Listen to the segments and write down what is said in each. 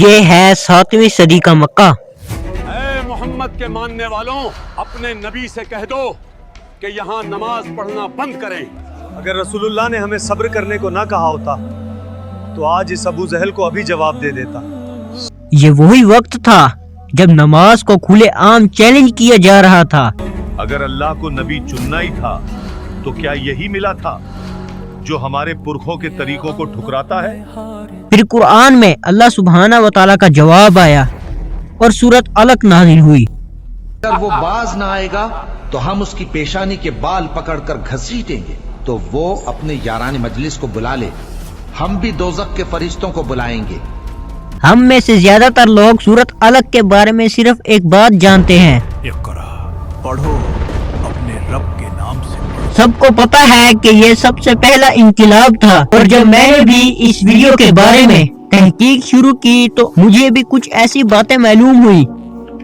ये है 7वीं सदी का मक्का। ऐ मोहम्मद के मानने वालों, अपने नबी से कह दो कि यहाँ नमाज पढ़ना बंद करें। अगर रसूलुल्लाह ने हमें सब्र करने को ना कहा होता तो आज इस अबू जहल को अभी जवाब दे देता। ये वही वक्त था जब नमाज को खुले आम चैलेंज किया जा रहा था। अगर अल्लाह को नबी चुनना ही था तो क्या यही मिला था जो हमारे पुरखों के तरीकों को ठुकराता है? फिर कुरान में अल्लाह सुब्हाना व तआला का जवाब आया और सूरत अलक नाजिल हुई। अगर वो बाज ना आएगा तो हम उसकी पेशानी के बाल पकड़कर घसीटेंगे, तो वो अपने यारान मजलिस को बुला ले, हम भी दोज़ख के फरिश्तों को बुलाएंगे। हम में से ज्यादातर लोग सूरत अलक के बारे में सिर्फ एक बात जानते हैं, इक़रा, पढ़ो अपने रब के नाम से। सबको पता है कि ये सबसे पहला इनकलाब था। और जब मैंने भी इस वीडियो के बारे में तहकीक शुरू की तो मुझे भी कुछ ऐसी बातें मालूम हुई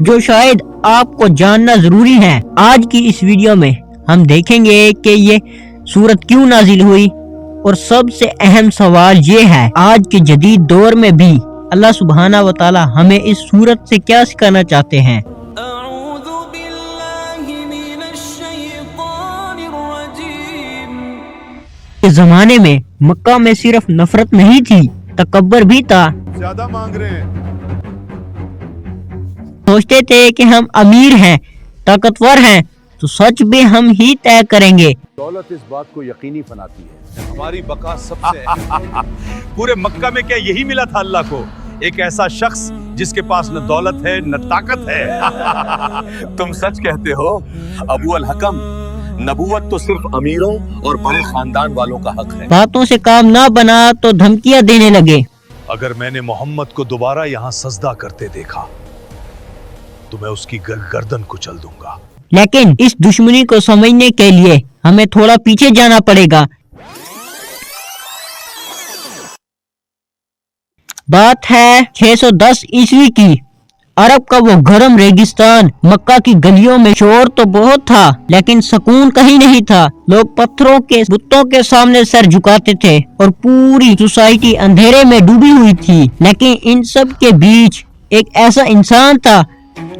जो शायद आपको जानना जरूरी है। आज की इस वीडियो में हम देखेंगे कि ये सूरत क्यों नाजिल हुई, और सबसे अहम सवाल ये है, आज के जदीद दौर में भी अल्लाह सुब्हाना व तआला हमें इस सूरत से क्या सिखाना चाहते हैं। इस जमाने में मक्का में सिर्फ नफरत नहीं थी, तकब्बर भी था। ज्यादा मांग रहे हैं। सोचते थे कि हम अमीर हैं, ताकतवर हैं, तो सच भी हम ही तय करेंगे। दौलत इस बात को यकीनी बनाती है, हमारी बका सबसे पूरे मक्का में क्या यही मिला था अल्लाह को? एक ऐसा शख्स जिसके पास न दौलत है न ताकत है। तुम सच कहते हो अबू अल हकम, नबूवत तो सिर्फ अमीरों और बड़े खानदान वालों का हक है। बातों से काम ना बना तो धमकियां देने लगे। अगर मैंने मोहम्मद को दोबारा यहाँ सजदा करते देखा तो मैं उसकी गर्दन कुचल दूंगा। लेकिन इस दुश्मनी को समझने के लिए हमें थोड़ा पीछे जाना पड़ेगा। बात है 610 ईस्वी की। अरब का वो गर्म रेगिस्तान, मक्का की गलियों में शोर तो बहुत था लेकिन सुकून कहीं नहीं था। लोग पत्थरों के बुतों के सामने सर झुकाते थे और पूरी सोसाइटी अंधेरे में डूबी हुई थी। लेकिन इन सब के बीच एक ऐसा इंसान था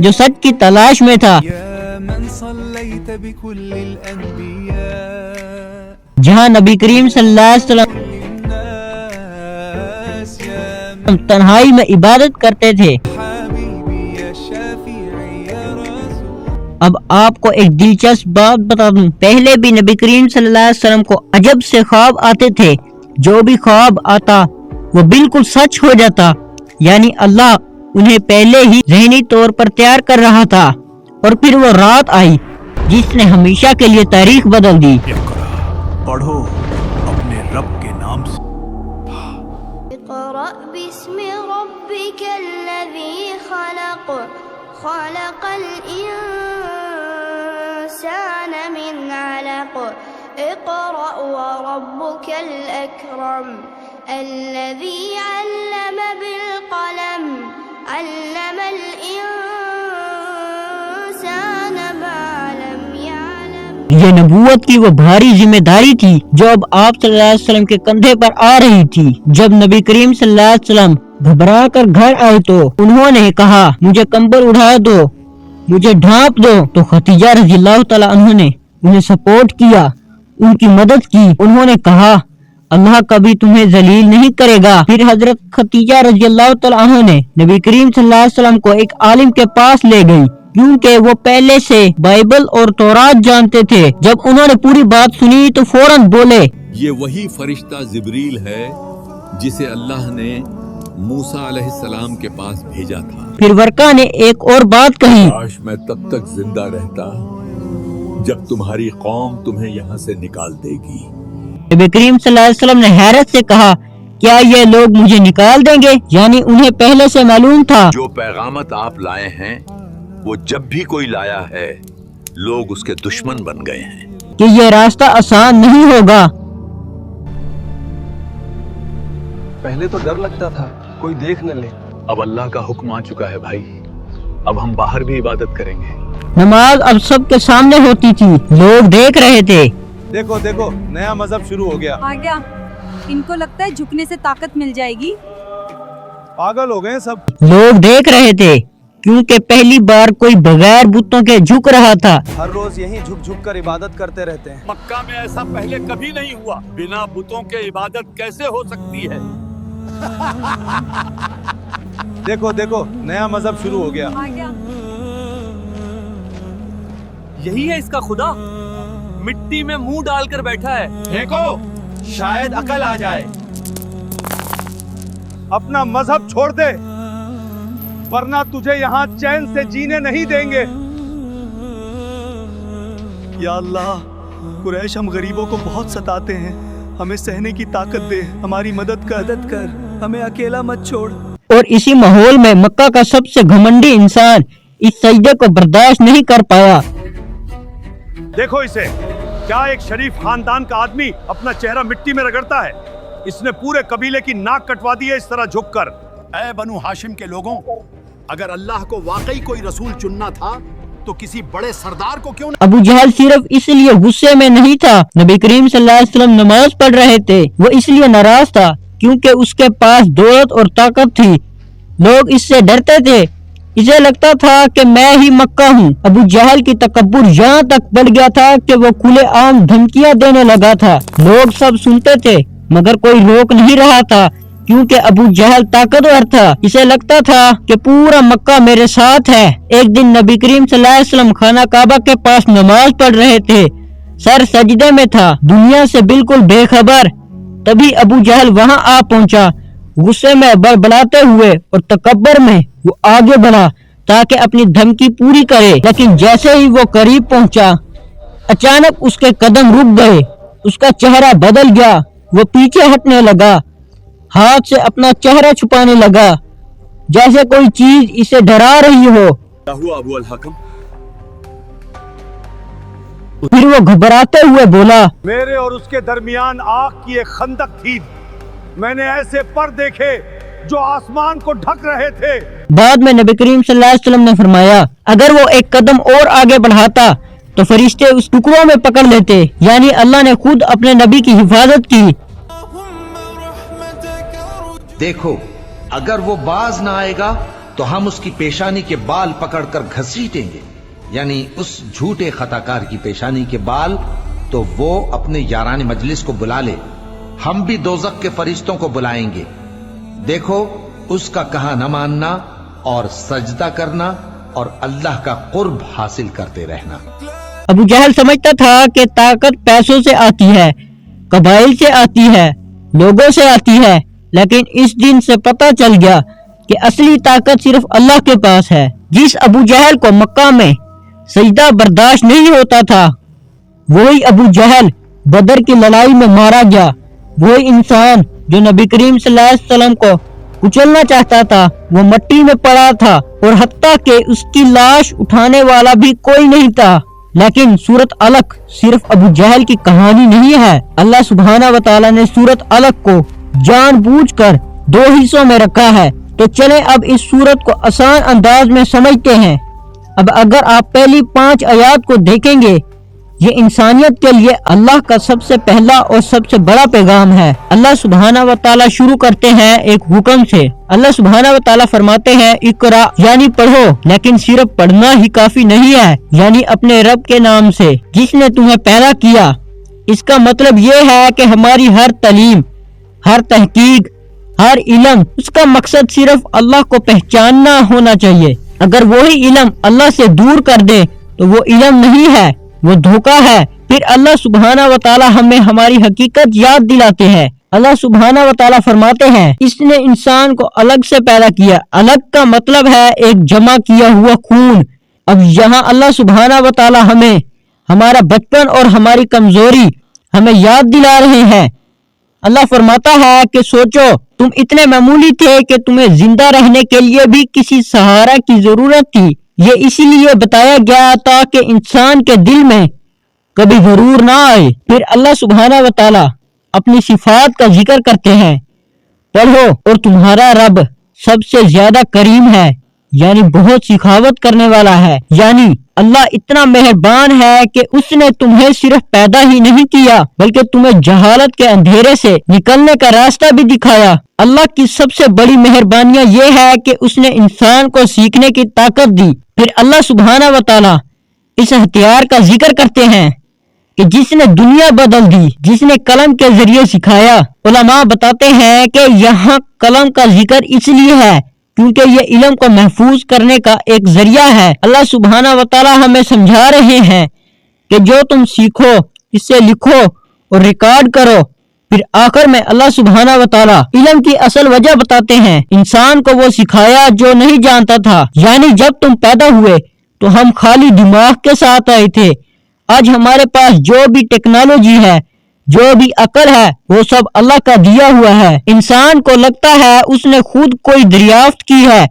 जो सच की तलाश में था। जहाँ नबी करीम सल्लल्लाहु अलैहि वसल्लम तन्हाई में इबादत करते थे। अब आपको एक दिलचस्प बात बता दूं, पहले भी नबी करीम सल्लल्लाहु अलैहि वसल्लम को अजब से ख्वाब आते थे। जो भी ख्वाब आता वो बिल्कुल सच हो जाता, यानी अल्लाह उन्हें पहले ही ज़हनी तौर पर तैयार कर रहा था। और फिर वो रात आई जिसने हमेशा के लिए तारीख बदल दी। इक़रा, पढ़ो अपने रब के नाम से। खलक़ल इंसान मिन अलक़, इक़रा व रब्बुकल अकरम, अल्लज़ी अल्लम बिल क़लम, अल्लमल इंसान मा लम यअलम। ये नबूवत की वो भारी जिम्मेदारी थी जो अब आप सल्लल्लाहु अलैहि वसल्लम के कंधे पर आ रही थी। जब नबी करीम सल्लल्लाहु अलैहि वसल्लम घबरा कर घर आए तो उन्होंने कहा, मुझे कंबल उड़ा दो, मुझे ढांप दो। तो खदीजा रज़ियल्लाहु तआला अन्हा ने उन्हें सपोर्ट किया, उनकी मदद की। उन्होंने कहा, अल्लाह कभी तुम्हें जलील नहीं करेगा। फिर हजरत खदीजा रज़ियल्लाहु तआला अन्हा ने नबी करीम सल्लल्लाहु अलैहि वसल्लम को एक आलिम के पास ले गई, क्योंकि वो पहले से बाइबल और तौरात जानते थे। जब उन्होंने पूरी बात सुनी तो फौरन बोले, ये वही फरिश्ता जिब्रील है जिसे अल्लाह ने मूसा अलैहिस्सलाम के पास भेजा था। फिर वर्का ने एक और बात कही, काश मैं तब तक जिंदा रहता जब तुम्हारी कौम तुम्हें यहाँ से निकाल देगी। नबी करीम सल्लल्लाहु अलैहि वसल्लम ने हैरत से कहा, क्या ये लोग मुझे निकाल देंगे? यानी उन्हें पहले से मालूम था। जो पैगामत आप लाए हैं वो जब भी कोई लाया है लोग उसके दुश्मन बन गए हैं कि ये रास्ता आसान नहीं होगा। पहले तो डर लगता था कोई देख न ले, अब अल्लाह का हुक्म आ चुका है भाई, अब हम बाहर भी इबादत करेंगे। नमाज अब सबके सामने होती थी, लोग देख रहे थे। देखो देखो, नया मजहब शुरू हो गया। आ गया। इनको लगता है झुकने से ताकत मिल जाएगी। पागल हो गए सब। लोग देख रहे थे क्योंकि पहली बार कोई बगैर बुतों के झुक रहा था। हर रोज यहीं झुक झुक कर इबादत करते रहते हैं। मक्का में ऐसा पहले कभी नहीं हुआ। बिना बुतों के इबादत कैसे हो सकती है? देखो देखो नया मजहब शुरू हो गया। यही है इसका खुदा, मिट्टी में मुंह डालकर बैठा है। देखो शायद अकल आ जाए। अपना मजहब छोड़ दे वरना तुझे यहाँ चैन से जीने नहीं देंगे। या अल्लाह, कुरैश हम गरीबों को बहुत सताते हैं, हमें सहने की ताकत दे, हमारी मदद कर, हमें अकेला मत छोड़। और इसी माहौल में मक्का का सबसे घमंडी इंसान इस सजदे को बर्दाश्त नहीं कर पाया। देखो इसे, क्या एक शरीफ खानदान का आदमी अपना चेहरा मिट्टी में रगड़ता है? इसने पूरे कबीले की नाक कटवा दी है इस तरह झुककर। ऐ बनु हाशिम के लोगों, अगर अल्लाह को वाकई कोई रसूल चुनना था तो किसी बड़े सरदार को क्यों अबू जहल सिर्फ इसलिए गुस्से में नहीं था, नबी करीम सल्लल्लाहु अलैहि वसल्लम नमाज पढ़ रहे थे, वो इसलिए नाराज था क्योंकि उसके पास दौलत और ताकत थी। लोग इससे डरते थे, इसे लगता था कि मैं ही मक्का हूँ। अबू जहल की तकब्बुर यहाँ तक बढ़ गया था कि वो खुलेआम धमकियाँ देने लगा था। लोग सब सुनते थे मगर कोई रोक नहीं रहा था क्योंकि अबू जहल ताकतवर था। इसे लगता था कि पूरा मक्का मेरे साथ है। एक दिन नबी करीम सल्लल्लाहु अलैहि वसल्लम खाना काबा के पास नमाज पढ़ रहे थे, सर सजदे में था, दुनिया से बिल्कुल बेखबर। तभी अबू जहल वहां आ पहुंचा। गुस्से में बड़बड़ाते हुए और तकब्बर में वो आगे बढ़ा ताकि अपनी धमकी पूरी करे, लेकिन जैसे ही वो करीब पहुंचा अचानक उसके कदम रुक गए, उसका चेहरा बदल गया। वो पीछे हटने लगा, हाथ से अपना चेहरा छुपाने लगा जैसे कोई चीज इसे डरा रही हो। क्या हुआ अबू अल हकम? फिर वो घबराते हुए बोला, मेरे और उसके दरमियान आग की एक खंदक थी। मैंने ऐसे पर देखे जो आसमान को ढक रहे थे। बाद में नबी करीम सल्लल्लाहु अलैहि वसल्लम ने फरमाया, अगर वो एक कदम और आगे बढ़ाता तो फरिश्ते उस टुकड़ों में पकड़ लेते, यानी अल्लाह ने खुद अपने नबी की हिफाजत की। देखो, अगर वो बाज ना आएगा तो हम उसकी पेशानी के बाल पकड़कर घसीटेंगे, यानी उस झूठे खताकार की पेशानी के बाल। तो वो अपने यारानी मजलिस को बुला ले, हम भी दोजक के फरिश्तों को बुलाएंगे। देखो, उसका कहा न मानना और सजदा करना और अल्लाह का कुर्ब हासिल करते रहना। अबू जहल समझता था कि ताकत पैसों से आती है, कबाइल से आती है, लोगों से आती है, लेकिन इस दिन से पता चल गया कि असली ताकत सिर्फ अल्लाह के पास है। जिस अबू जहल को मक्का में सजदा बर्दाश्त नहीं होता था, वही अबू जहल बदर की लड़ाई में मारा गया। वही इंसान जो नबी करीम सल्लल्लाहु अलैहि वसल्लम को कुचलना चाहता था, वो मिट्टी में पड़ा था और हत्ता के उसकी लाश उठाने वाला भी कोई नहीं था। लेकिन सूरत अलक सिर्फ अबू जहल की कहानी नहीं है। अल्लाह सुब्हाना व तआला ने सूरत अलक को जानबूझकर दो हिस्सों में रखा है। तो चलें अब इस सूरत को आसान अंदाज में समझते हैं। अब अगर आप पहली 5 आयत को देखेंगे, ये इंसानियत के लिए अल्लाह का सबसे पहला और सबसे बड़ा पैगाम है। अल्लाह सुब्हाना व तआला शुरू करते हैं एक हुक्म से। अल्लाह सुब्हाना व तआला फरमाते हैं, इकरा यानी पढ़ो, लेकिन सिर्फ पढ़ना ही काफी नहीं है, यानी अपने रब के नाम से जिसने तुम्हें पैदा किया। इसका मतलब ये है कि हमारी हर तालीम, हर तहकीक, हर इल्म, उसका मकसद सिर्फ अल्लाह को पहचानना होना चाहिए। अगर वही इल्म अल्लाह से दूर कर दे तो वो इल्म नहीं है, वो धोखा है। फिर अल्लाह सुब्हाना व तआला हमें हमारी हकीकत याद दिलाते हैं। अल्लाह सुब्हाना व तआला फरमाते हैं, इसने इंसान को अलग से पैदा किया। अलग का मतलब है एक जमा किया हुआ खून। अब यहाँ अल्लाह सुब्हाना व तआला हमें हमारा बचपन और हमारी कमजोरी हमें याद दिला रहे हैं। अल्लाह फरमाता है कि सोचो, तुम इतने मामूली थे कि तुम्हें जिंदा रहने के लिए भी किसी सहारा की जरूरत थी। ये इसीलिए बताया गया ताकि इंसान के दिल में कभी गरूर ना आए। फिर अल्लाह सुब्हाना व तआला अपनी सिफात का जिक्र करते हैं, पढ़ो और तुम्हारा रब सबसे ज्यादा करीम है, یعنی بہت سخاوت کرنے والا ہے. یعنی اللہ اتنا مہربان ہے کہ اس نے تمہیں صرف پیدا ہی نہیں کیا بلکہ تمہیں جہالت کے اندھیرے سے نکلنے کا راستہ بھی دکھایا. اللہ کی سب سے بڑی مہربانیاں یہ ہے کہ اس نے انسان کو سیکھنے کی طاقت دی. پھر اللہ سبحانہ و تعالی اس ہتھیار کا ذکر کرتے ہیں کہ جس نے دنیا بدل دی، جس نے قلم کے ذریعے سکھایا. علماء بتاتے ہیں کہ یہاں قلم کا ذکر اس لیے ہے کیونکہ یہ علم کو محفوظ کرنے کا ایک ذریعہ ہے. اللہ سبحانہ و تعالی ہمیں سمجھا رہے ہیں کہ جو تم سیکھو اس سے لکھو اور ریکارڈ کرو. پھر آخر میں اللہ سبحانہ و تعالی علم کی اصل وجہ بتاتے ہیں. انسان کو وہ سکھایا جو نہیں جانتا تھا. یعنی جب تم پیدا ہوئے تو ہم خالی دماغ کے ساتھ آئے تھے. آج ہمارے پاس جو بھی ٹیکنالوجی ہے، جو بھی عقل ہے، وہ سب اللہ کا دیا ہوا ہے. انسان کو لگتا ہے اس نے خود کوئی دریافت کی ہے،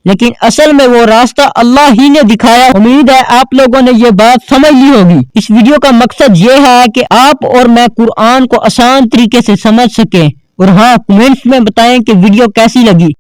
لیکن اصل میں وہ راستہ اللہ ہی نے دکھایا. امید ہے آپ لوگوں نے یہ بات سمجھ لی ہوگی. اس ویڈیو کا مقصد یہ ہے کہ آپ اور میں قرآن کو آسان طریقے سے سمجھ سکیں. اور ہاں، کمنٹس میں بتائیں کہ ویڈیو کیسی لگی.